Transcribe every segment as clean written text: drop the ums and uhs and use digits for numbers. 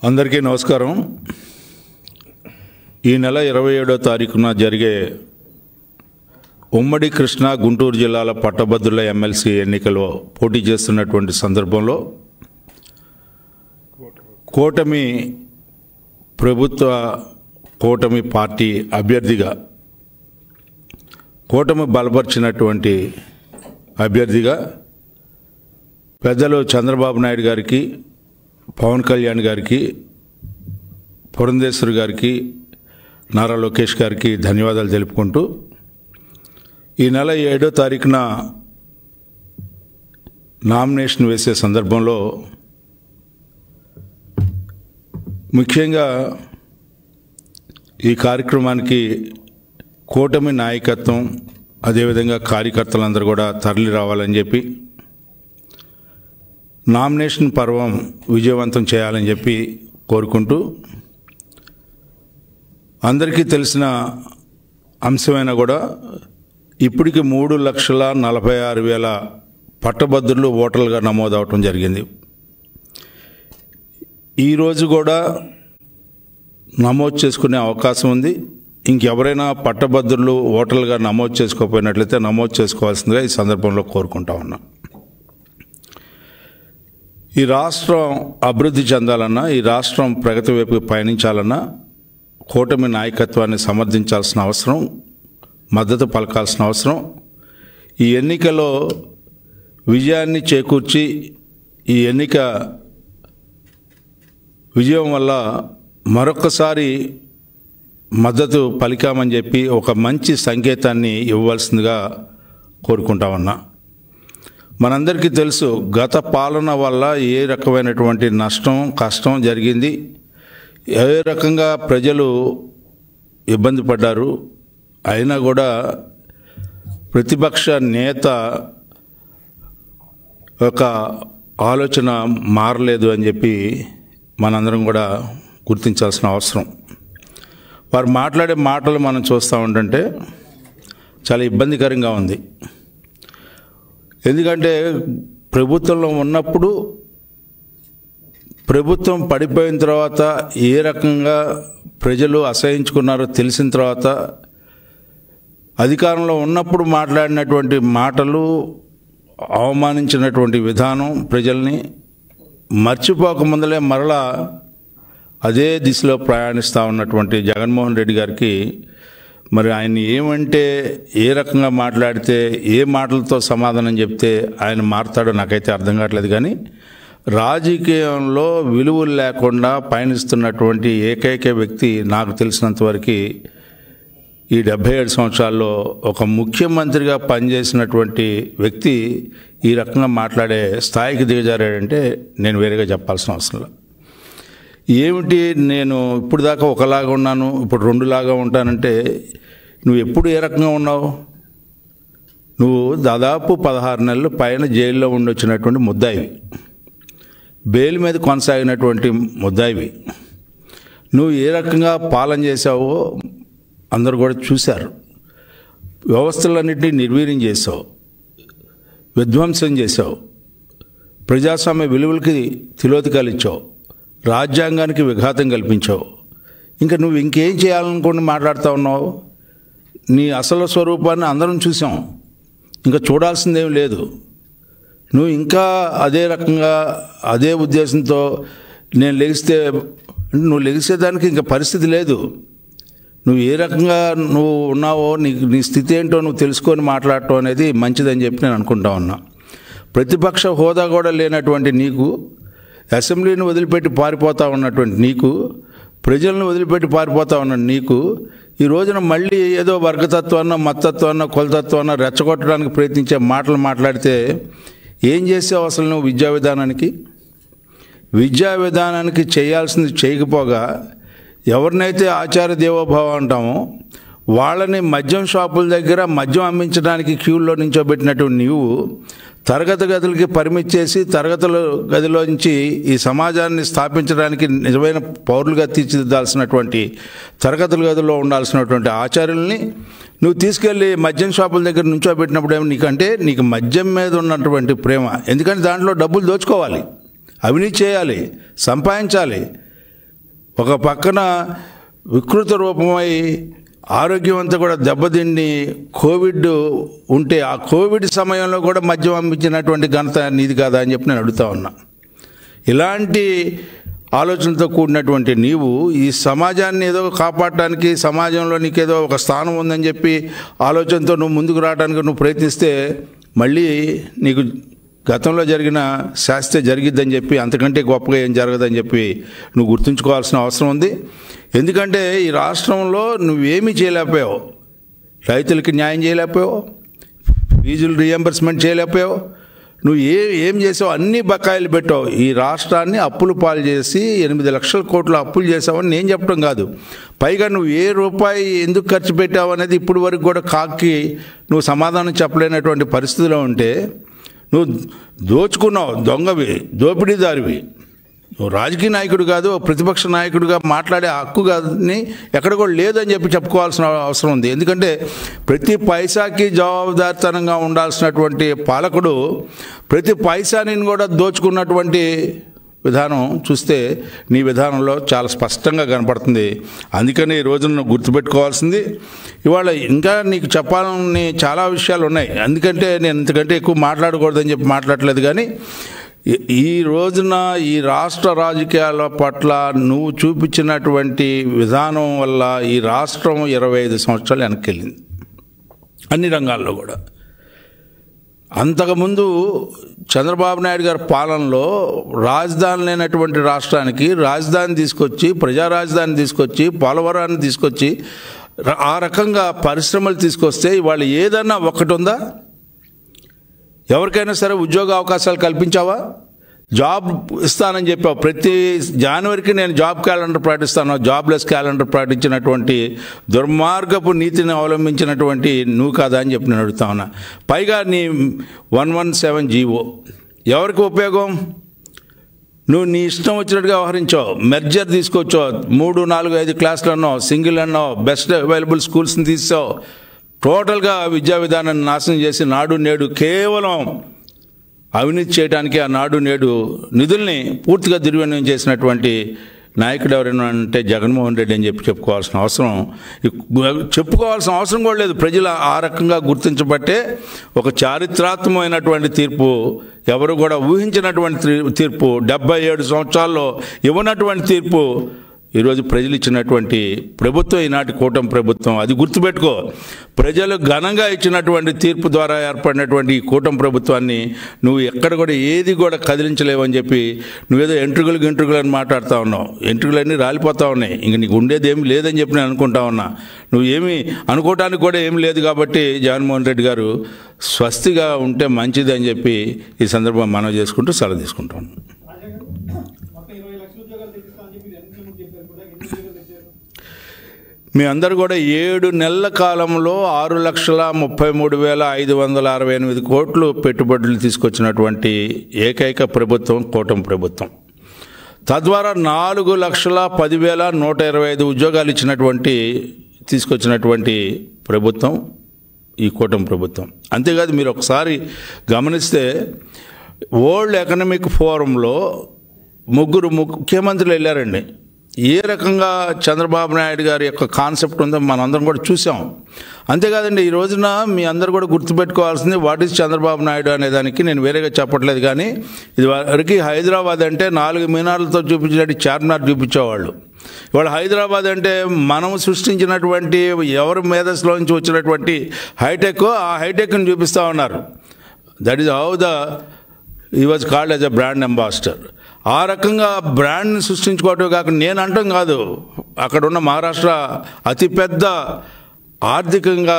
అందరికీ నమస్కారం. ఈ నెల 27వ తారీఖున జరిగే ఉమ్మడి కృష్ణా గుంటూరు జిల్లాల పట్టభద్రుల ఎమ్మెల్సీ ఎన్నికలో పోటీ చేస్తున్నటువంటి సందర్భంలో కూటమి పార్టీ అభ్యర్థిగా కూటమి బలపరిచినటువంటి అభ్యర్థిగా పెద్దలు చంద్రబాబు నాయుడు గారికి, పవన్ కళ్యాణ్ గారికి, పురంధేశ్వరి గారికి, నారా లోకేష్ గారికి ధన్యవాదాలు తెలుపుకుంటూ ఈ నెల 7వ తారీఖున నామినేషన్ వేసే సందర్భంలో ముఖ్యంగా ఈ కార్యక్రమానికి కూటమి నాయకత్వం అదేవిధంగా కార్యకర్తలందరూ కూడా తరలి రావాలని చెప్పి, నామినేషన్ పర్వం విజయవంతం చేయాలని చెప్పి కోరుకుంటూ, అందరికీ తెలిసిన అంశమైనా కూడా ఇప్పటికి 3,46,000 పట్టభద్రులు ఓటర్లుగా నమోదవటం జరిగింది. ఈరోజు కూడా నమోదు చేసుకునే అవకాశం ఉంది. ఇంకెవరైనా పట్టభద్రులు ఓటర్లుగా నమోదు చేసుకోకపోయినట్లయితే నమోదు చేసుకోవాల్సిందిగా ఈ సందర్భంలో కోరుకుంటా ఉన్నాం. ఈ రాష్ట్రం అభివృద్ధి చెందాలన్నా, ఈ రాష్ట్రం ప్రగతి వైపు పయనించాలన్నా కూటమి నాయకత్వాన్ని సమర్థించాల్సిన అవసరం, మద్దతు పలకాల్సిన అవసరం, ఈ ఎన్నికలో విజయాన్ని చేకూర్చి ఈ ఎన్నిక విజయం వల్ల మరొకసారి మద్దతు పలికామని చెప్పి ఒక మంచి సంకేతాన్ని ఇవ్వవలసిందిగా కోరుకుంటా ఉన్నా. మనందరికీ తెలుసు, గత పాలన వల్ల ఏ రకమైనటువంటి నష్టం, కష్టం జరిగింది, ఏ రకంగా ప్రజలు ఇబ్బంది పడ్డారు. అయినా కూడా ప్రతిపక్ష నేత ఒక ఆలోచన మారలేదు అని చెప్పి మనందరం కూడా గుర్తించాల్సిన అవసరం. వారు మాట్లాడే మాటలు మనం చూస్తూ ఉంటుంటే చాలా ఇబ్బందికరంగా ఉంది. ఎందుకంటే ప్రభుత్వంలో ఉన్నప్పుడు, ప్రభుత్వం పడిపోయిన తర్వాత ఏ రకంగా ప్రజలు అసహించుకున్నారో తెలిసిన తర్వాత, అధికారంలో ఉన్నప్పుడు మాట్లాడినటువంటి మాటలు, అవమానించినటువంటి విధానం ప్రజల్ని మర్చిపోకముందలే మరలా అదే దిశలో ప్రయాణిస్తూ ఉన్నటువంటి జగన్మోహన్ రెడ్డి గారికి మరి ఆయన ఏమంటే, ఏ రకంగా మాట్లాడితే, ఏ మాటలతో సమాధానం చెప్తే ఆయన మారుతాడో నాకైతే అర్థం కావట్లేదు. కానీ రాజకీయంలో విలువలు లేకుండా పయనిస్తున్నటువంటి ఏకైక వ్యక్తి నాకు తెలిసినంతవరకు ఈ 77 సంవత్సరాల్లో ఒక ముఖ్యమంత్రిగా పనిచేసినటువంటి వ్యక్తి ఈ రకంగా మాట్లాడే స్థాయికి దిగజారాడంటే నేను వేరేగా చెప్పాల్సిన అవసరం లేదు. ఏమిటి, నేను ఇప్పుడు దాకా ఒకలాగా ఉన్నాను, ఇప్పుడు 2లాగా ఉంటానంటే నువ్వు ఎప్పుడు ఏ రకంగా ఉన్నావు? నువ్వు దాదాపు 16 నెలలు పైన జైల్లో ఉండొచ్చినటువంటి ముద్దాయివి, బెయిల్ మీద కొనసాగినటువంటి ముద్దాయివి. నువ్వు ఏ రకంగా పాలన చేశావో అందరూ కూడా చూశారు. వ్యవస్థలన్నింటినీ నిర్వీర్యం చేసావు, విధ్వంసం చేసావు, ప్రజాస్వామ్య విలువలకి తిలోదకాలు ఇచ్చావు, రాజ్యాంగానికి విఘాతం కల్పించావు. ఇంకా నువ్వు ఇంకేం చేయాలనుకోండి మాట్లాడుతూ ఉన్నావు. నీ అసలు స్వరూపాన్ని అందరం చూసాం, ఇంకా చూడాల్సిందేం లేదు. నువ్వు ఇంకా అదే రకంగా అదే ఉద్దేశంతో నేను నువ్వు లెగిసేదానికి ఇంకా పరిస్థితి లేదు. నువ్వు ఏ రకంగా నువ్వు ఉన్నావో, నీ స్థితి ఏంటో నువ్వు తెలుసుకొని మాట్లాడటం అనేది మంచిదని చెప్పి నేను అనుకుంటా ఉన్నా. ప్రతిపక్ష హోదా కూడా లేనటువంటి నీకు, అసెంబ్లీని వదిలిపెట్టి పారిపోతూ ఉన్నటువంటి నీకు, ప్రజలను వదిలిపెట్టి పారిపోతూ ఉన్న నీకు, ఈ రోజున మళ్ళీ ఏదో వర్గతత్వాన్న, మతత్వాన్న, కులతత్వాన్న రెచ్చగొట్టడానికి ప్రయత్నించే మాటలు మాట్లాడితే ఏం చేసావు అసలు నువ్వు? విద్యా విధానానికి చేయాల్సింది చేయకపోగా, ఎవరినైతే ఆచార్య దేవోభావ అంటామో వాళ్ళని మద్యం షాపుల దగ్గర మద్యం అమ్మించడానికి క్యూల్లో నించోబెట్టినట్టు నీవు తరగతి గదులకి పరిమితి చేసి, తరగతుల గదిలోంచి ఈ సమాజాన్ని స్థాపించడానికి నిజమైన పౌరులుగా తీర్చిదిద్దాల్సినటువంటి తరగతుల గదిలో ఉండాల్సినటువంటి ఆచార్యుల్ని నువ్వు తీసుకెళ్ళి మద్యం షాపుల దగ్గర నుంచోబెట్టినప్పుడు ఏమో నీకు మద్యం మీద ఉన్నటువంటి ప్రేమ, ఎందుకంటే దాంట్లో డబ్బులు దోచుకోవాలి, అవినీతి చేయాలి, సంపాదించాలి. ఒక పక్కన వికృత రూపమై ఆరోగ్యం అంతా కూడా దెబ్బతిండి కోవిడ్ ఉంటే ఆ కోవిడ్ సమయంలో కూడా మద్యం అమ్మించినటువంటి ఘనత నీది కాదా అని చెప్పి నేను అడుగుతా ఉన్నా. ఇలాంటి ఆలోచనతో కూడినటువంటి నీవు ఈ సమాజాన్ని ఏదో కాపాడటానికి, సమాజంలో నీకేదో ఒక స్థానం ఉందని చెప్పి ఆలోచనతో నువ్వు ముందుకు రావడానికి నువ్వు ప్రయత్నిస్తే మళ్ళీ నీకు గతంలో జరిగిన శాస్త్రే జరిగిద్దని చెప్పి, అంతకంటే గొప్పగా ఏం జరగదని చెప్పి నువ్వు గుర్తుంచుకోవాల్సిన అవసరం ఉంది. ఎందుకంటే ఈ రాష్ట్రంలో నువ్వేమీ చేయలేకపోయావు. రైతులకి న్యాయం చేయలేకపోయావు, ఫీజులు రీఎంబర్స్మెంట్ చేయలేకపోయావు, నువ్వు ఏం చేసావు? అన్ని బకాయిలు పెట్టావు. ఈ రాష్ట్రాన్ని అప్పులు పాలు చేసి 8 లక్షల కోట్ల అప్పులు చేసావని నేను చెప్పడం కాదు, పైగా నువ్వు ఏ రూపాయి ఎందుకు ఖర్చు పెట్టావు అనేది ఇప్పటి వరకు కూడా కాకి నువ్వు సమాధానం చెప్పలేనటువంటి పరిస్థితిలో ఉంటే, నువ్వు దోచుకున్నావు, దొంగవి, దోపిడీదారివి. నువ్వు రాజకీయ నాయకుడు కాదు, ప్రతిపక్ష నాయకుడిగా మాట్లాడే హక్కు కానీ ఎక్కడ కూడా లేదని చెప్పి చెప్పుకోవాల్సిన అవసరం ఉంది. ఎందుకంటే ప్రతి పైసాకి జవాబుదారితనంగా ఉండాల్సినటువంటి పాలకుడు ప్రతి పైసాని కూడా దోచుకున్నటువంటి విధానం చూస్తే నీ విధానంలో చాలా స్పష్టంగా కనపడుతుంది. అందుకని ఈ రోజున గుర్తుపెట్టుకోవాల్సింది, ఇవాళ ఇంకా నీకు చెప్పాలని చాలా విషయాలు ఉన్నాయి. ఎందుకంటే నేను ఇంతకంటే ఎక్కువ మాట్లాడకూడదని చెప్పి మాట్లాడలేదు. కానీ ఈ రోజున ఈ రాష్ట్ర రాజకీయాల పట్ల నువ్వు చూపించినటువంటి విధానం వల్ల ఈ రాష్ట్రం 25 సంవత్సరాలు వెనక్కి వెళ్ళింది అన్ని రంగాల్లో కూడా. అంతకుముందు చంద్రబాబు నాయుడు గారి పాలనలో రాజధాని లేనటువంటి రాష్ట్రానికి రాజధాని తీసుకొచ్చి, ప్రజా రాజధాని తీసుకొచ్చి, పోలవరాన్ని తీసుకొచ్చి ఆ రకంగా పరిశ్రమలు తీసుకొస్తే ఇవాళ ఏదన్నా ఒకటి ఉందా? ఎవరికైనా సరే ఉద్యోగ అవకాశాలు కల్పించావా? జాబ్ ఇస్తానని చెప్పావు. ప్రతి జనవరికి నేను జాబ్ క్యాలెండర్ ప్రకటిస్తాను, జాబ్లెస్ క్యాలెండర్ ప్రకటించినటువంటి దుర్మార్గపు నీతిని అవలంబించినటువంటి నువ్వు కాదా అని చెప్పి నేను అడుగుతా ఉన్నా. పైగా నీ 117 జీవో ఎవరికి ఉపయోగం? నువ్వు నీ ఇష్టం వచ్చినట్టుగా వ్యవహరించావు. మెర్జర్ తీసుకొచ్చావు, 3, 4, 5 క్లాసులు అన్నావు, సింగిల్ అన్నావు, బెస్ట్ అవైలబుల్ స్కూల్స్ని తీసావు. టోటల్గా విద్యా విధానాన్ని నాశనం చేసి నాడు నేడు కేవలం అవినీతి చేయడానికి ఆ నాడు నేడు నిధుల్ని పూర్తిగా దుర్వినియోగం చేసినటువంటి నాయకుడు ఎవరైనా అంటే జగన్మోహన్ రెడ్డి అని చెప్పి చెప్పుకోవాల్సిన అవసరం కూడా లేదు. ప్రజలు ఆ రకంగా గుర్తించబట్టే ఒక చారిత్రాత్మకమైనటువంటి తీర్పు, ఎవరు కూడా ఊహించినటువంటి తీర్పు, 77 సంవత్సరాల్లో ఇవ్వనటువంటి తీర్పు ఈరోజు ప్రజలు ఇచ్చినటువంటి ప్రభుత్వం ఈనాటి కూటమి ప్రభుత్వం. అది గుర్తుపెట్టుకో. ప్రజలు ఘనంగా ఇచ్చినటువంటి తీర్పు ద్వారా ఏర్పడినటువంటి ఈ కూటమి ప్రభుత్వాన్ని నువ్వు ఎక్కడ కూడా ఏది కూడా కదిలించలేవని చెప్పి నువ్వేదో ఎంట్రుకలు అని మాట్లాడుతూ ఉన్నావు. ఎంట్రుకలన్నీ రాలిపోతూ ఉన్నాయి. ఇంక నీకు ఉండేది ఏమి లేదని చెప్పి నేను అనుకుంటా ఉన్నా. నువ్వు ఏమి అనుకోవటానికి కూడా ఏమి లేదు. కాబట్టి జగన్మోహన్ రెడ్డి గారు స్వస్తిగా ఉంటే మంచిది అని చెప్పి ఈ సందర్భంగా మనవి చేసుకుంటూ సెలవు తీసుకుంటాను. మీ అందరూ కూడా 7 నెలల కాలంలో 6,33,568 కోట్లు పెట్టుబడులు తీసుకొచ్చినటువంటి ఏకైక ప్రభుత్వం కూటమి ప్రభుత్వం. తద్వారా 4,10,125 ఉద్యోగాలు తీసుకొచ్చినటువంటి ప్రభుత్వం ఈ కూటమి ప్రభుత్వం. అంతేకాదు, మీరు ఒకసారి గమనిస్తే వరల్డ్ ఎకనామిక్ ఫోరంలో 3 ముఖ్యమంత్రులు వెళ్ళారండి. ఏ రకంగా చంద్రబాబు నాయుడు గారి యొక్క కాన్సెప్ట్ ఉందో మనందరం కూడా చూసాం. అంతేకాదండి, ఈ రోజున మీ అందరూ కూడా గుర్తుపెట్టుకోవాల్సింది వాట్ ఈజ్ చంద్రబాబు నాయుడు అనే దానికి నేను వేరేగా చెప్పట్లేదు. కానీ ఇది వరకు హైదరాబాద్ అంటే 4 మీనార్లతో చూపించినట్టు చార్మినార్ చూపించేవాళ్ళు. ఇవాళ హైదరాబాద్ అంటే మనం సృష్టించినటువంటి ఎవరి మేధస్సులోంచి వచ్చినటువంటి హైటెక్, ఆ హైటెక్ని చూపిస్తూ ఉన్నారు. That is how he was called as a brand ambassador. ఆ రకంగా బ్రాండ్ని సృష్టించుకోవటం కాకుండా నేను అంటాం కాదు, అక్కడ ఉన్న మహారాష్ట్ర అతిపెద్ద ఆర్థికంగా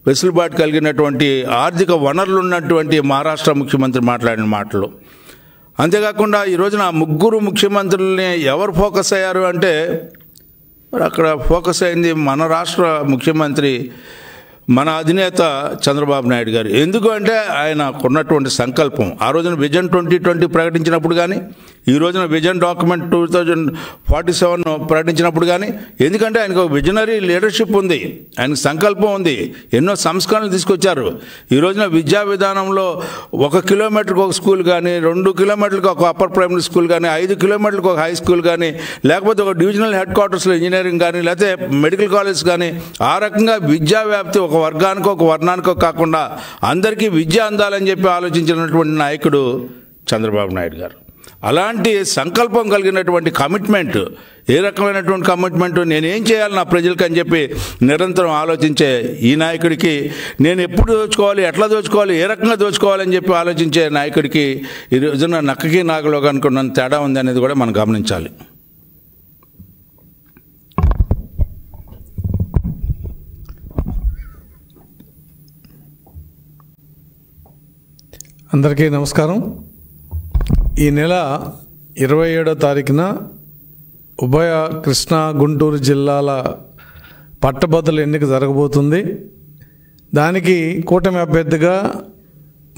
వెసులుబాటు కలిగినటువంటి ఆర్థిక వనరులు ఉన్నటువంటి మహారాష్ట్ర ముఖ్యమంత్రి మాట్లాడిన మాటలు. అంతేకాకుండా ఈ రోజున 3 ముఖ్యమంత్రులని ఎవరు ఫోకస్ అయ్యారు అంటే, మరి అక్కడ ఫోకస్ అయింది మన రాష్ట్ర ముఖ్యమంత్రి మన అధినేత చంద్రబాబు నాయుడు గారు. ఎందుకు అంటే ఆయన ఉన్నటువంటి సంకల్పం. ఆ రోజున విజన్ 2020 ప్రకటించినప్పుడు కానీ, ఈ రోజున విజన్ డాక్యుమెంట్ 2047 ప్రకటించినప్పుడు కానీ, ఎందుకంటే ఆయనకు ఒక విజనరీ లీడర్షిప్ ఉంది, ఆయనకు సంకల్పం ఉంది, ఎన్నో సంస్కరణలు తీసుకొచ్చారు. ఈ రోజున విద్యా విధానంలో 1 కిలోమీటర్కి ఒక స్కూల్ కానీ, 2 కిలోమీటర్లకు ఒక అప్పర్ ప్రైమరీ స్కూల్ కానీ, 5 కిలోమీటర్లకు ఒక హై స్కూల్ కానీ, లేకపోతే ఒక డివిజనల్ హెడ్ క్వార్టర్స్లో ఇంజనీరింగ్ కానీ, లేకపోతే మెడికల్ కాలేజ్ కానీ, ఆ రకంగా విద్యా వ్యాప్తి ఒక వర్గానికో ఒక వర్ణానికో కాకుండా అందరికీ విద్య అందాలని చెప్పి ఆలోచించినటువంటి నాయకుడు చంద్రబాబు నాయుడు గారు. అలాంటి సంకల్పం కలిగినటువంటి కమిట్మెంట్, ఏ రకమైనటువంటి కమిట్మెంట్, నేనేం చేయాలి నా ప్రజలకు అని చెప్పి నిరంతరం ఆలోచించే ఈ నాయకుడికి, నేను ఎప్పుడు దోచుకోవాలి, ఎట్లా దోచుకోవాలి, ఏ రకంగా దోచుకోవాలని చెప్పి ఆలోచించే నాయకుడికి ఈ రోజున నక్కకి నాగలో అనుకున్న తేడా ఉంది అనేది కూడా మనం గమనించాలి. అందరికీ నమస్కారం. ఈ నెల 27వ తారీఖున ఉభయ కృష్ణా గుంటూరు జిల్లాల పట్టభద్రుల ఎన్నిక జరగబోతుంది. దానికి కూటమి అభ్యర్థిగా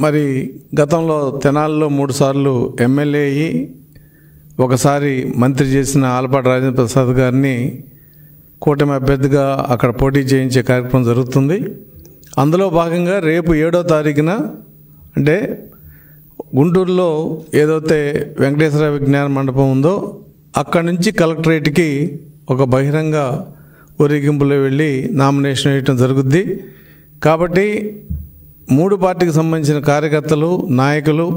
మరి గతంలో తెనాలిలో 3 సార్లు ఎమ్మెల్యే అయ్యి ఒకసారి మంత్రి చేసిన ఆలపాటి రాజేంద్ర ప్రసాద్ గారిని కూటమి అభ్యర్థిగా అక్కడ పోటీ చేయించే కార్యక్రమం జరుగుతుంది. అందులో భాగంగా రేపు 7వ తారీఖున అంటే గుంటూరులో ఏదైతే వెంకటేశ్వర విజ్ఞాన మండపం ఉందో అక్కడి నుంచి కలెక్టరేట్కి ఒక బహిరంగ ఊరేగింపులో వెళ్ళి నామినేషన్ వేయటం జరుగుద్ది. కాబట్టి 3 పార్టీకి సంబంధించిన కార్యకర్తలు, నాయకులు,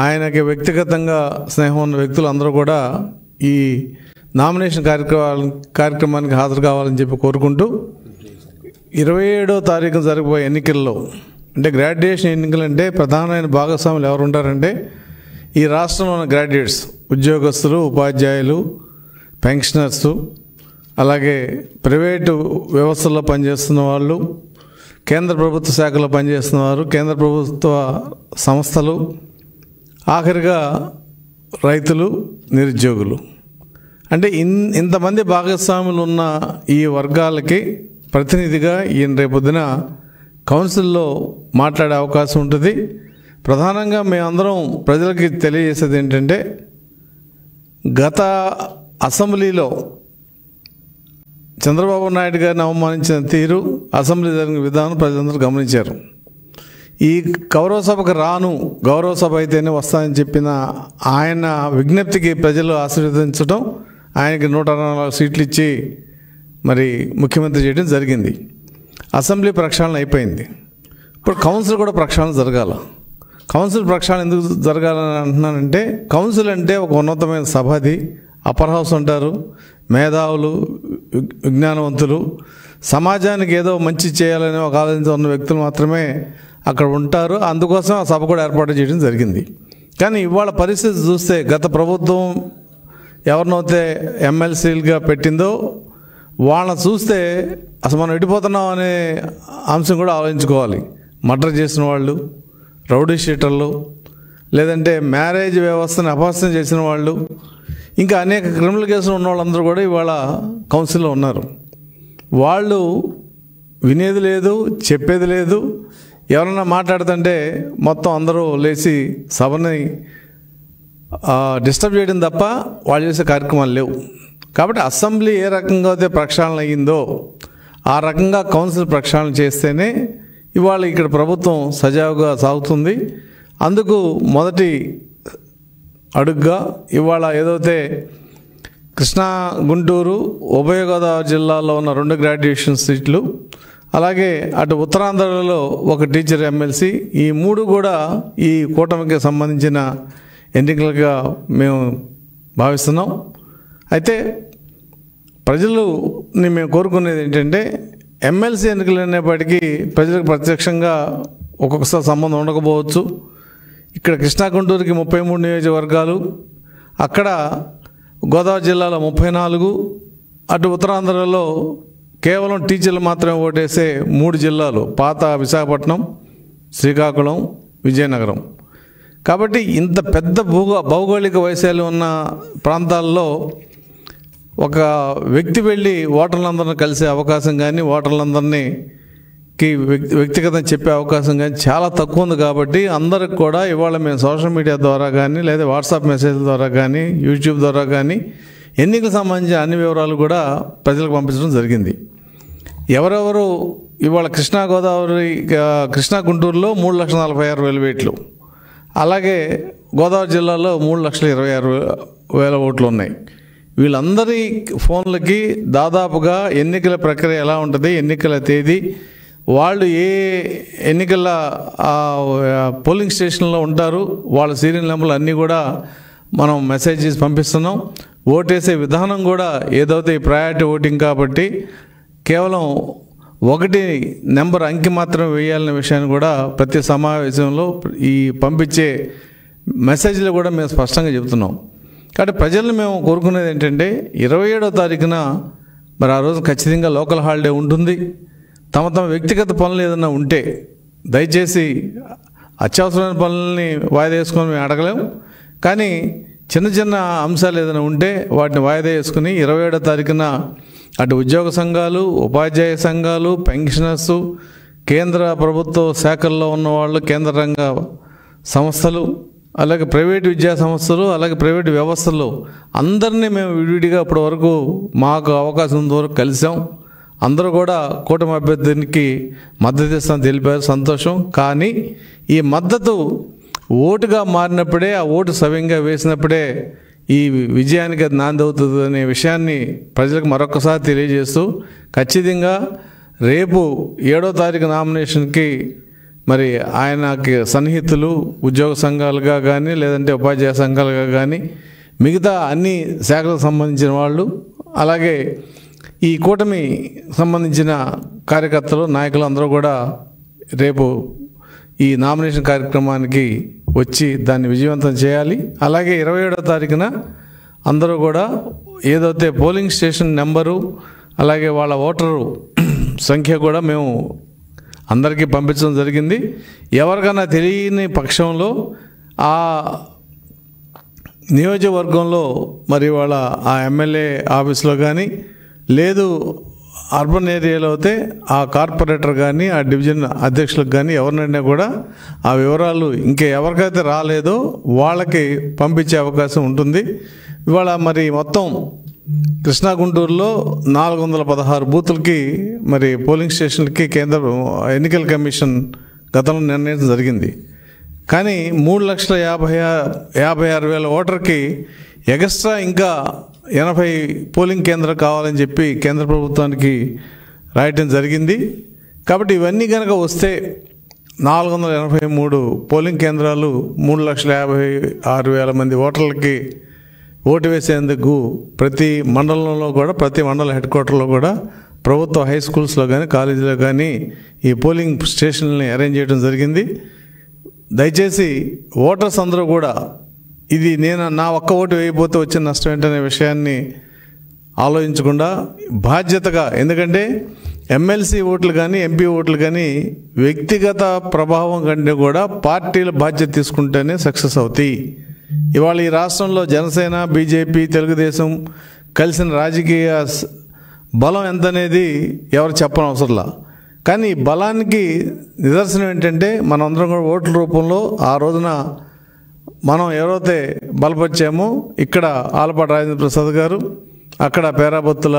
ఆయనకి వ్యక్తిగతంగా స్నేహం ఉన్న వ్యక్తులు అందరూ కూడా ఈ నామినేషన్ కార్యక్రమానికి హాజరు కావాలని చెప్పి కోరుకుంటూ 27వ తారీఖున జరగబోయే ఎన్నికల్లో, అంటే గ్రాడ్యుయేషన్ ఎన్నికలు అంటే ప్రధానమైన భాగస్వాములు ఎవరు ఉంటారంటే ఈ రాష్ట్రంలో ఉన్న గ్రాడ్యుయేట్స్, ఉద్యోగస్తులు, ఉపాధ్యాయులు, పెన్షనర్స్, అలాగే ప్రైవేటు వ్యవస్థల్లో పనిచేస్తున్న వాళ్ళు, కేంద్ర ప్రభుత్వ శాఖలో పనిచేస్తున్న వారు, కేంద్ర ప్రభుత్వ సంస్థలు, ఆఖరిగా రైతులు, నిరుద్యోగులు. అంటే ఇంతమంది భాగస్వాములు ఉన్న ఈ వర్గాలకి ప్రతినిధిగా ఈయన రేపొద్దున కౌన్సిల్లో మాట్లాడే అవకాశం ఉంటుంది. ప్రధానంగా మేమందరం ప్రజలకి తెలియజేసేది ఏంటంటే, గత అసెంబ్లీలో చంద్రబాబు నాయుడు గారిని అవమానించిన తీరు, అసెంబ్లీ జరిగిన విధానం ప్రజలందరూ గమనించారు. ఈ గౌరవ సభకు రాను, గౌరవ సభ అయితేనే వస్తానని చెప్పిన ఆయన విజ్ఞప్తికి ప్రజలు ఆశీర్వదించడం, ఆయనకి 124 సీట్లు ఇచ్చి మరి ముఖ్యమంత్రి చేయడం జరిగింది. అసెంబ్లీ ప్రక్షాళన అయిపోయింది. ఇప్పుడు కౌన్సిల్ కూడా ప్రక్షాళన జరగాల. కౌన్సిల్ ప్రక్షాళన ఎందుకు జరగాలని అంటున్నానంటే, కౌన్సిల్ అంటే ఒక ఉన్నతమైన సభ. అది అప్పర్ హౌస్ అంటారు. మేధావులు, విజ్ఞానవంతులు, సమాజానికి ఏదో మంచి చేయాలనే ఒక ఆలోచన ఉన్న వ్యక్తులు మాత్రమే అక్కడ ఉంటారు. అందుకోసం ఆ సభ కూడా ఏర్పాటు చేయడం జరిగింది. కానీ ఇవాళ పరిస్థితి చూస్తే, గత ప్రభుత్వం ఎవరినైతే ఎమ్మెల్సీలుగా పెట్టిందో వాళ్ళని చూస్తే అసలు మనం ఎడిపోతున్నాం అనే అంశం కూడా ఆలోచించుకోవాలి. మర్డర్ చేసిన వాళ్ళు, రౌడీ షీటర్లు, లేదంటే మ్యారేజ్ వ్యవస్థను అపహాస్యం చేసిన వాళ్ళు, ఇంకా అనేక క్రిమినల్ కేసులు ఉన్న వాళ్ళందరూ కూడా ఇవాళ కౌన్సిల్లో ఉన్నారు. వాళ్ళు వినేది లేదు, చెప్పేది లేదు. ఎవరన్నా మాట్లాడుతుంటే మొత్తం అందరూ లేచి సభని డిస్టర్బ్ చేయడం తప్ప వాళ్ళు చేసే కార్యక్రమాలు లేవు. కాబట్టి అసెంబ్లీ ఏ రకంగా అయితే ప్రక్షాళన అయ్యిందో ఆ రకంగా కౌన్సిల్ ప్రక్షాళన చేస్తేనే ఇవాళ ఇక్కడ ప్రభుత్వం సజావుగా సాగుతుంది. అందుకు మొదటి అడుగ్గా ఇవాళ ఏదైతే కృష్ణా గుంటూరు ఉభయ గోదావరి జిల్లాలో ఉన్న 2 గ్రాడ్యుయేషన్ సీట్లు, అలాగే అటు ఉత్తరాంధ్రలో ఒక టీచర్ ఎమ్మెల్సీ, ఈ 3 కూడా ఈ కూటమికి సంబంధించిన ఎన్నికలుగా మేము భావిస్తున్నాం. అయితే ప్రజలని మేము కోరుకునేది ఏంటంటే, ఎమ్మెల్సీ ఎన్నికలు అనేప్పటికీ ప్రజలకు ప్రత్యక్షంగా ఒక్కొక్కసారి సంబంధం ఉండకపోవచ్చు. ఇక్కడ కృష్ణా గుంటూరుకి 33 నియోజకవర్గాలు, అక్కడ గోదావరి జిల్లాలో 34, అటు ఉత్తరాంధ్రలో కేవలం టీచర్లు మాత్రమే ఓటేసే 3 జిల్లాలు, పాత విశాఖపట్నం, శ్రీకాకుళం, విజయనగరం. కాబట్టి ఇంత పెద్ద భౌగోళిక వైశాల్యం ఉన్న ప్రాంతాల్లో ఒక వ్యక్తి వెళ్ళి ఓటర్లందరినీ కలిసే అవకాశం కానీ, ఓటర్లందరినీ వ్యక్తిగతం చెప్పే అవకాశం కానీ చాలా తక్కువ ఉంది. కాబట్టి అందరికి కూడా ఇవాళ మేము సోషల్ మీడియా ద్వారా కానీ లేదా వాట్సాప్ మెసేజ్ల ద్వారా కానీ యూట్యూబ్ ద్వారా కానీ ఎన్నికలకు సంబంధించిన అన్ని వివరాలు కూడా ప్రజలకు పంపించడం జరిగింది. ఎవరెవరు ఇవాళ కృష్ణా గుంటూరులో 3,46,000 ఓట్లు, అలాగే గోదావరి జిల్లాలో 3,26,000 ఓట్లు ఉన్నాయి. వీళ్ళందరి ఫోన్లకి దాదాపుగా ఎన్నికల ప్రక్రియ ఎలా ఉంటుంది, ఎన్నికల తేదీ, వాళ్ళు ఏ ఎన్నికల పోలింగ్ స్టేషన్లో ఉంటారు, వాళ్ళ సీరియల్ నెంబర్లు అన్నీ కూడా మనం మెసేజెస్ పంపిస్తున్నాం. ఓటేసే విధానం కూడా ఏదైతే ఈ ప్రయారిటీ ఓటింగ్ కాబట్టి కేవలం 1 నెంబర్ అంకి మాత్రమే వేయాలనే విషయాన్ని కూడా ప్రతి సమావేశంలో ఈ పంపించే మెసేజ్లో కూడా మేము స్పష్టంగా చెబుతున్నాం. కాబట్టి ప్రజల్ని మేము కోరుకునేది ఏంటంటే 27వ తారీఖున మరి ఆ రోజు ఖచ్చితంగా లోకల్ హాలిడే ఉంటుంది. తమ వ్యక్తిగత పనులు ఏదైనా ఉంటే దయచేసి అత్యవసరమైన పనులని వాయిదా వేసుకొని మేము అడగలేము. కానీ చిన్న చిన్న అంశాలు ఏదైనా ఉంటే వాటిని వాయిదా వేసుకుని 27వ తారీఖున అటు ఉద్యోగ సంఘాలు, ఉపాధ్యాయ సంఘాలు, పెన్షనర్సు, కేంద్ర ప్రభుత్వ శాఖల్లో ఉన్నవాళ్ళు, కేంద్ర రంగ సంస్థలు, అలాగే ప్రైవేటు విద్యా సంస్థలు, అలాగే ప్రైవేటు వ్యవస్థలు అందరినీ మేము విడివిడిగా ఇప్పటి వరకు మాకు అవకాశం ఉన్న వరకు కలిసాం. అందరూ కూడా కూటమి అభ్యర్థికి మద్దతు ఇస్తామని తెలిపారు, సంతోషం. కానీ ఈ మద్దతు ఓటుగా మారినప్పుడే, ఆ ఓటు సవ్యంగా వేసినప్పుడే ఈ విజయానికి అది నాంది అవుతుంది అనే విషయాన్ని ప్రజలకు మరొకసారి తెలియజేస్తూ ఖచ్చితంగా రేపు 7వ తారీఖు నామినేషన్కి మరి ఆయనకి సన్నిహితులు ఉద్యోగ సంఘాలుగా కానీ లేదంటే ఉపాధ్యాయ సంఘాలుగా కానీ మిగతా అన్ని శాఖలకు సంబంధించిన వాళ్ళు, అలాగే ఈ కూటమి సంబంధించిన కార్యకర్తలు, నాయకులు అందరూ కూడా రేపు ఈ నామినేషన్ కార్యక్రమానికి వచ్చి దాన్ని విజయవంతం చేయాలి. అలాగే 27వ తారీఖున అందరూ కూడా ఏదైతే పోలింగ్ స్టేషన్ నెంబరు అలాగే వాళ్ళ ఓటరు సంఖ్య కూడా మేము అందరికీ పంపించడం జరిగింది. ఎవరికైనా తెలియని పక్షంలో ఆ నియోజకవర్గంలో మరి వాళ్ళ ఆ ఎమ్మెల్యే ఆఫీస్లో కానీ లేదు అర్బన్ ఏరియాలో అయితే ఆ కార్పొరేటర్ కానీ ఆ డివిజన్ అధ్యక్షులకు కానీ ఎవరినైనా కూడా ఆ వివరాలు ఇంకా ఎవరికైతే రాలేదో వాళ్ళకి పంపించే అవకాశం ఉంటుంది. ఇవాళ మరి మొత్తం కృష్ణా గుంటూరులో 416 బూతులకి మరి పోలింగ్ స్టేషన్లకి కేంద్ర ఎన్నికల కమిషన్ గతంలో నిర్ణయించడం జరిగింది. కానీ 3,56,000 ఓటర్కి ఎక్స్ట్రా ఇంకా 80 పోలింగ్ కేంద్రాలు కావాలని చెప్పి కేంద్ర ప్రభుత్వానికి రాయటం జరిగింది. కాబట్టి ఇవన్నీ కనుక వస్తే 483 పోలింగ్ కేంద్రాలు 3,56,000 మంది ఓటర్లకి ఓటు వేసేందుకు ప్రతి మండలంలో కూడా, ప్రతి మండల హెడ్ క్వార్టర్లో కూడా ప్రభుత్వ హై స్కూల్స్లో కానీ కాలేజీలో కానీ ఈ పోలింగ్ స్టేషన్లని అరేంజ్ చేయడం జరిగింది. దయచేసి ఓటర్స్ అందరూ కూడా ఇది నా ఒక్క ఓటు వేయకపోతే వచ్చిన నష్టం ఏంటనే విషయాన్ని ఆలోచించకుండా బాధ్యతగా, ఎందుకంటే ఎమ్మెల్సీ ఓట్లు కానీ ఎంపీ ఓట్లు కానీ వ్యక్తిగత ప్రభావం కంటే కూడా పార్టీల బాధ్యత తీసుకుంటేనే సక్సెస్ అవుతాయి. ఇవాళ ఈ రాష్ట్రంలో జనసేన, బీజేపీ, తెలుగుదేశం కలిసిన రాజకీయ బలం ఎంత అనేది ఎవరు చెప్పనవసరంలా. కానీ బలానికి నిదర్శనం ఏంటంటే మనందరం కూడా ఓట్ల రూపంలో ఆ రోజున మనం ఎవరైతే బలపరిచామో ఇక్కడ ఆలపాటి రాజేంద్ర ప్రసాద్ గారు, అక్కడ పేరాబత్తుల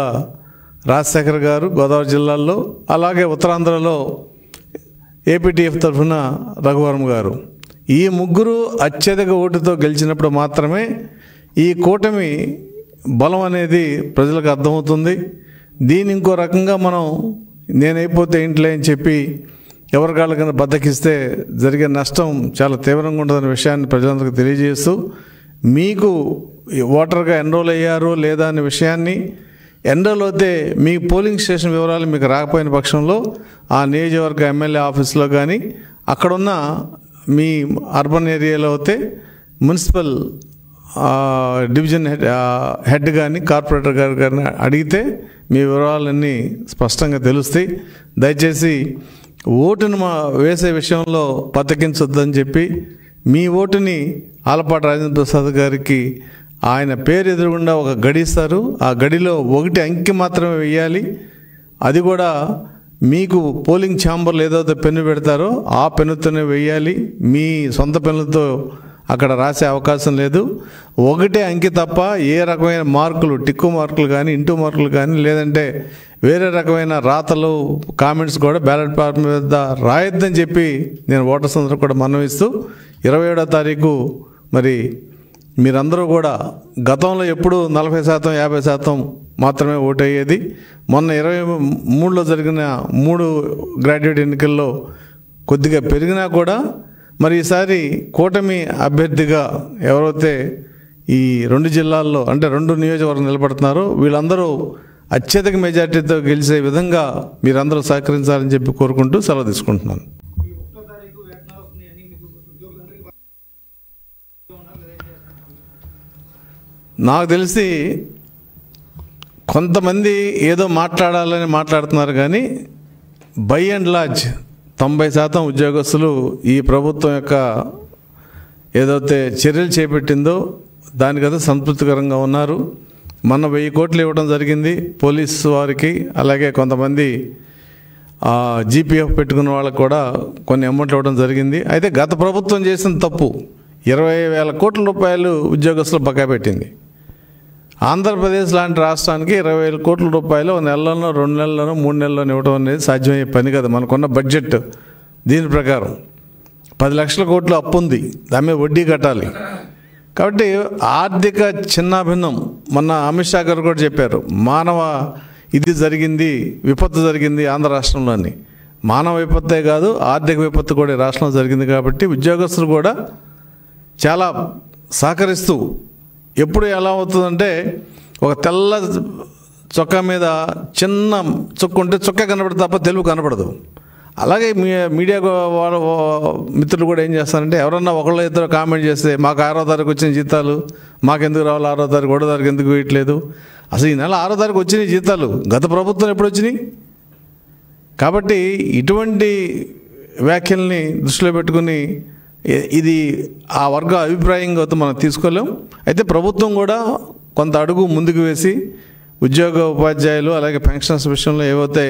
రాజశేఖర్ గారు గోదావరి జిల్లాల్లో, అలాగే ఉత్తరాంధ్రలో ఏపీటీఎఫ్ తరఫున రఘువరం గారు, ఈ ముగ్గురు అత్యధిక ఓటుతో గెలిచినప్పుడు మాత్రమే ఈ కూటమి బలం అనేది ప్రజలకు అర్థమవుతుంది. దీని ఇంకో రకంగా మనం నేనైపోతే ఇంట్లో అని చెప్పి ఎవరికాళ్ళ కింద బద్దకిస్తే జరిగే నష్టం చాలా తీవ్రంగా ఉంటుందనే విషయాన్ని ప్రజలందరికీ తెలియజేస్తూ, మీకు ఓటర్గా ఎన్రోల్ అయ్యారో లేదా అనే విషయాన్ని, ఎన్రోల్ అయితే మీ పోలింగ్ స్టేషన్ వివరాలు మీకు రాకపోయిన పక్షంలో ఆ నియోజకవర్గ ఎమ్మెల్యే ఆఫీస్లో కానీ అక్కడున్న మీ అర్బన్ ఏరియాలో అయితే మున్సిపల్ డివిజన్ హెడ్ కానీ కార్పొరేటర్ గారు కానీ అడిగితే మీ వివరాలన్నీ స్పష్టంగా తెలుస్తాయి. దయచేసి ఓటును వేసే విషయంలో బద్దకించొద్దని చెప్పి మీ ఓటుని ఆలపాటి రాజేంద్ర ప్రసాద్ గారికి ఆయన పేరు ఎదురుగుండా ఒక గడి ఇస్తారు. ఆ గడిలో 1 అంకె మాత్రమే వేయాలి. అది కూడా మీకు పోలింగ్ ఛాంబర్లు ఏదైతే పెన్ను పెడతారో ఆ పెన్నుతోనే వేయాలి. మీ సొంత పెన్నులతో అక్కడ రాసే అవకాశం లేదు. ఒకటే అంకి తప్ప ఏ రకమైన మార్కులు, టిక్కు మార్కులు కానీ, ఇంటూ మార్కులు కానీ, లేదంటే వేరే రకమైన రాతలు, కామెంట్స్ కూడా బ్యాలెట్ పేపర్ మీద రాయొద్దని చెప్పి నేను ఓటర్స్ అందరూ కూడా మనవిస్తూ 27వ తారీఖు మరి మీరందరూ కూడా గతంలో ఎప్పుడు 40%, 50% మాత్రమే ఓటు అయ్యేది. మొన్న 23లో జరిగిన 3 గ్రాడ్యుయేట్ ఎన్నికల్లో కొద్దిగా పెరిగినా కూడా మరి ఈసారి కూటమి అభ్యర్థిగా ఎవరైతే ఈ 2 జిల్లాల్లో అంటే 2 నియోజకవర్గం నిలబడుతున్నారో వీళ్ళందరూ అత్యధిక మెజార్టీతో గెలిచే విధంగా మీరందరూ సహకరించాలని చెప్పి కోరుకుంటూ సెలవు తీసుకుంటున్నాను. నాకు తెలిసి కొంతమంది ఏదో మాట్లాడాలని మాట్లాడుతున్నారు కానీ బై అండ్ లార్జ్ 90% ఉద్యోగస్తులు ఈ ప్రభుత్వం యొక్క ఏదైతే చర్యలు చేపట్టిందో దానికైతే సంతృప్తికరంగా ఉన్నారు. మొన్న 1000 కోట్లు ఇవ్వడం జరిగింది పోలీసు వారికి, అలాగే కొంతమంది జీపీఎఫ్ పెట్టుకున్న వాళ్ళకు కూడా కొన్ని అమౌంట్లు ఇవ్వడం జరిగింది. అయితే గత ప్రభుత్వం చేసిన తప్పు 20,000 కోట్ల రూపాయలు ఉద్యోగస్తులు బకాయి పెట్టింది. ఆంధ్రప్రదేశ్ లాంటి రాష్ట్రానికి 20,000 కోట్ల రూపాయలు నెలలోనో, 2 నెలల్లోనో, 3 నెలల్లోనో ఇవ్వడం అనేది సాధ్యమయ్యే పని కదా. మనకున్న బడ్జెట్ దీని ప్రకారం 10 లక్షల కోట్లు అప్పు ఉంది, దాని మీద వడ్డీ కట్టాలి. కాబట్టి ఆర్థిక చిన్నాభిన్నం మొన్న అమిత్ షా గారు కూడా చెప్పారు, మానవ ఇది జరిగింది, విపత్తు జరిగింది ఆంధ్ర రాష్ట్రంలోని. మానవ విపత్తే కాదు, ఆర్థిక విపత్తు కూడా ఈ రాష్ట్రంలో జరిగింది. కాబట్టి ఉద్యోగస్తులు కూడా చాలా సహకరిస్తూ, ఎప్పుడు ఎలా అవుతుందంటే ఒక తెల్ల చొక్కా మీద చిన్న చుక్క ఉంటే చుక్క కనపడదు తప్ప తెలుగు కనపడదు. అలాగే మీడియా వాళ్ళ మిత్రులు కూడా ఏం చేస్తారంటే ఎవరన్నా ఒకళ్ళు ఇద్దరు కామెంట్ చేస్తే మాకు 6వ తారీఖు వచ్చిన జీతాలు మాకెందుకు రావాలి, 6వ తారీఖు 1వ తారీఖు ఎందుకు వేయట్లేదు, అసలు ఈ నెల 6వ తారీఖు వచ్చినాయి జీతాలు, గత ప్రభుత్వం ఎప్పుడు వచ్చినాయి. కాబట్టి ఇటువంటి వ్యాఖ్యల్ని దృష్టిలో పెట్టుకుని ఇది ఆ వర్గ అభిప్రాయంగా మనం తీసుకోలేం. అయితే ప్రభుత్వం కూడా కొంత అడుగు ముందుకు వేసి ఉద్యోగ ఉపాధ్యాయులు అలాగే పెన్షన్స్ విషయంలో ఏవైతే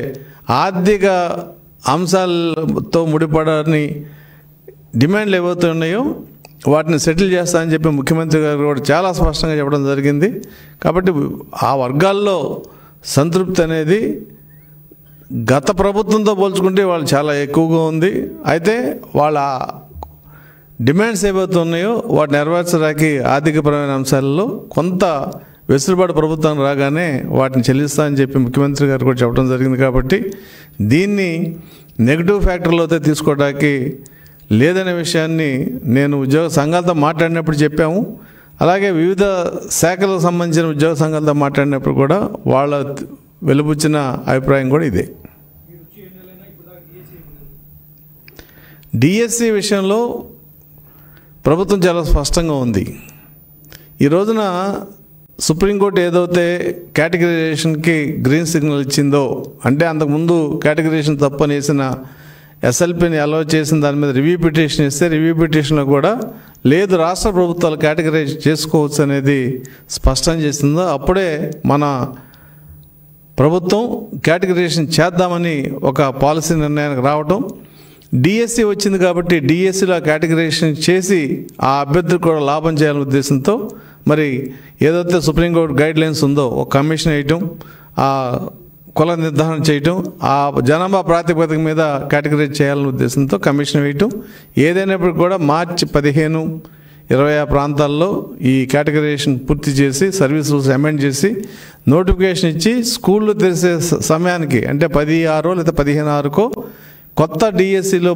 ఆర్థిక అంశాలతో ముడిపడని డిమాండ్లు ఏవైతే ఉన్నాయో వాటిని సెటిల్ చేస్తా అని చెప్పి ముఖ్యమంత్రి గారు కూడా చాలా స్పష్టంగా చెప్పడం జరిగింది. కాబట్టి ఆ వర్గాల్లో సంతృప్తి అనేది గత ప్రభుత్వంతో పోల్చుకుంటే వాళ్ళు చాలా ఎక్కువగా ఉంది. అయితే వాళ్ళ డిమాండ్స్ ఏవైతే ఉన్నాయో వాటిని నెరవేర్చడానికి ఆర్థికపరమైన అంశాలలో కొంత వెసులుబాటు ప్రభుత్వం రాగానే వాటిని చెల్లిస్తా అని చెప్పి ముఖ్యమంత్రి గారు కూడా చెప్పడం జరిగింది. కాబట్టి దీన్ని నెగిటివ్ ఫ్యాక్టర్లో అయితే తీసుకోవడానికి లేదనే విషయాన్ని నేను ఉద్యోగ సంఘాలతో మాట్లాడినప్పుడు చెప్పాము. అలాగే వివిధ శాఖలకు సంబంధించిన ఉద్యోగ సంఘాలతో మాట్లాడినప్పుడు కూడా వాళ్ళ వెలుబుచ్చిన అభిప్రాయం కూడా ఇదే. డిఎస్సి విషయంలో ప్రభుత్వం చాలా స్పష్టంగా ఉంది. ఈ రోజున సుప్రీంకోర్టు ఏదైతే కేటగిరైజేషన్కి గ్రీన్ సిగ్నల్ ఇచ్చిందో, అంటే అంతకుముందు కేటగిరైజేషన్ తప్పని వేసిన ఎస్ఎల్పిని అలౌ చేసిన దాని మీద రివ్యూ పిటిషన్ ఇస్తే రివ్యూ పిటిషన్లో కూడా లేదు రాష్ట్ర ప్రభుత్వాలు కేటగిరైజ్ చేసుకోవచ్చు అనేది స్పష్టం చేసిందో అప్పుడే మన ప్రభుత్వం కేటగిరైజేషన్ చేద్దామని ఒక పాలసీ నిర్ణయానికి రావటం. డిఎస్సి వచ్చింది కాబట్టి డిఎస్సిలో కేటగిరైజేషన్ చేసి ఆ అభ్యర్థులకు కూడా లాభం చేయాలనే ఉద్దేశంతో మరి ఏదైతే సుప్రీంకోర్టు గైడ్ లైన్స్ ఉందో ఒక కమిషన్ వేయటం, ఆ కుల నిర్ధారణ చేయటం, ఆ జనాభా ప్రాతిపదిక మీద కేటగిరైజ్ చేయాలనే ఉద్దేశంతో కమిషన్ వేయటం. ఏదైనప్పుడు కూడా మార్చి 15, 20 ప్రాంతాల్లో ఈ కేటగిరైజేషన్ పూర్తి చేసి సర్వీస్ రూల్స్ అమెండ్ చేసి నోటిఫికేషన్ ఇచ్చి స్కూళ్ళు తెరిసే సమయానికి అంటే 10/6 లేదా 15/6కో కొత్త డిఎస్సిలో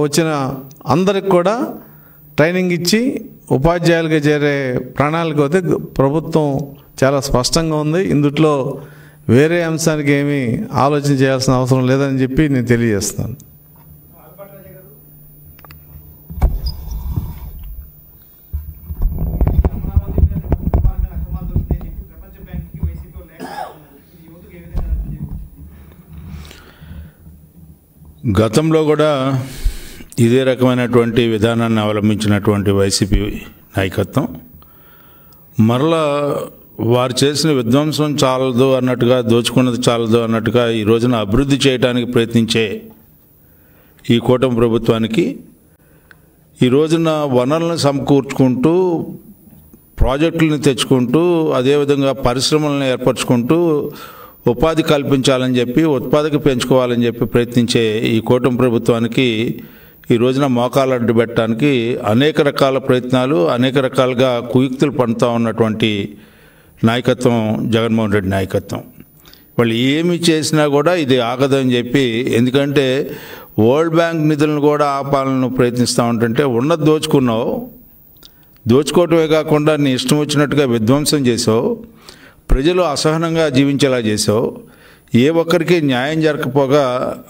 వచ్చిన అందరికి కూడా ట్రైనింగ్ ఇచ్చి ఉపాధ్యాయులుగా చేరే ప్రణాళిక అయితే ప్రభుత్వం చాలా స్పష్టంగా ఉంది. ఇందులో వేరే అంశానికి ఏమీ ఆలోచన చేయాల్సిన అవసరం లేదని చెప్పి నేను తెలియజేస్తున్నాను. గతంలో కూడా ఇదే రకమైనటువంటి విధానాన్ని అవలంబించినటువంటి వైసీపీ నాయకత్వం మరలా వారు చేసిన విధ్వంసం చాలదు అన్నట్టుగా, దోచుకున్నది చాలదు అన్నట్టుగా ఈ రోజున అభివృద్ధి చేయడానికి ప్రయత్నించే ఈ కూటమి ప్రభుత్వానికి ఈ రోజున వనరులను సమకూర్చుకుంటూ, ప్రాజెక్టులను తెచ్చుకుంటూ, అదేవిధంగా పరిశ్రమలను ఏర్పరచుకుంటూ ఉపాధి కల్పించాలని చెప్పి, ఉత్పాదక పెంచుకోవాలని చెప్పి ప్రయత్నించే ఈ కూటమి ప్రభుత్వానికి ఈ రోజున మోకాలు అడ్డు పెట్టడానికి అనేక రకాల ప్రయత్నాలు, అనేక రకాలుగా కుయుక్తులు పడుతూ ఉన్నటువంటి నాయకత్వం జగన్మోహన్ రెడ్డి నాయకత్వం. వాళ్ళు ఏమి చేసినా కూడా ఇది ఆగదని చెప్పి, ఎందుకంటే వరల్డ్ బ్యాంక్ నిధులను కూడా ఆపాలను ప్రయత్నిస్తూ ఉంటుంటే ఉన్నది దోచుకున్నావు, దోచుకోవటమే కాకుండా నీ ఇష్టం వచ్చినట్టుగా విధ్వంసం చేసావు, ప్రజలు అసహనంగా జీవించేలా చేసావు, ఏ ఒక్కరికి న్యాయం జరగకపోగా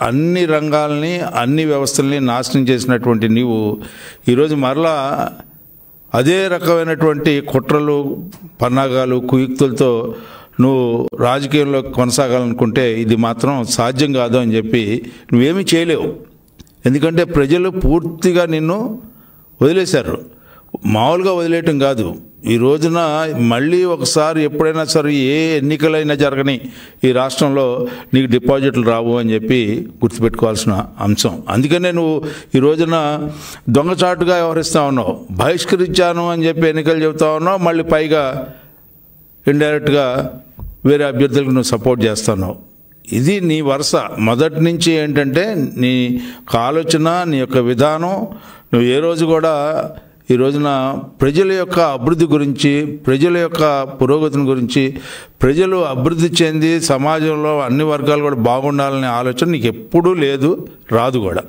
అన్ని రంగాల్ని, అన్ని వ్యవస్థల్ని నాశనం చేసినటువంటి నీవు ఈరోజు మరలా అదే రకమైనటువంటి కుట్రలు, పన్నాగాలు, కుయుక్తులతో నువ్వు రాజకీయంలో కొనసాగాలనుకుంటే ఇది మాత్రం సాధ్యం కాదు అని చెప్పి నువ్వేమీ చేయలేవు. ఎందుకంటే ప్రజలు పూర్తిగా నిన్ను వదిలేశారు. మామూలుగా వదిలేయటం కాదు, ఈ రోజున మళ్ళీ ఒకసారి ఎప్పుడైనా సరే ఏ ఎన్నికలైనా జరగని ఈ రాష్ట్రంలో నీకు డిపాజిట్లు రావు అని చెప్పి గుర్తుపెట్టుకోవాల్సిన అంశం. అందుకనే నువ్వు ఈ రోజున దొంగచాటుగా వ్యవహరిస్తూ ఉన్నావు. బహిష్కరించాను అని చెప్పి ఎన్నికలు చెబుతా ఉన్నావు, మళ్ళీ పైగా ఇండైరెక్ట్గా వేరే అభ్యర్థులకు నువ్వు సపోర్ట్ చేస్తున్నావు. ఇది నీ వరుస. మొదటి నుంచి ఏంటంటే నీ ఆలోచన, నీ యొక్క విధానం, నువ్వు ఏ రోజు కూడా ఈ రోజున ప్రజల యొక్క అభివృద్ధి గురించి, ప్రజల యొక్క పురోగతిని గురించి, ప్రజలు అభివృద్ధి చెంది సమాజంలో అన్ని వర్గాలు కూడా బాగుండాలనే ఆలోచన నీకు ఎప్పుడూ లేదు, రాదు కూడా.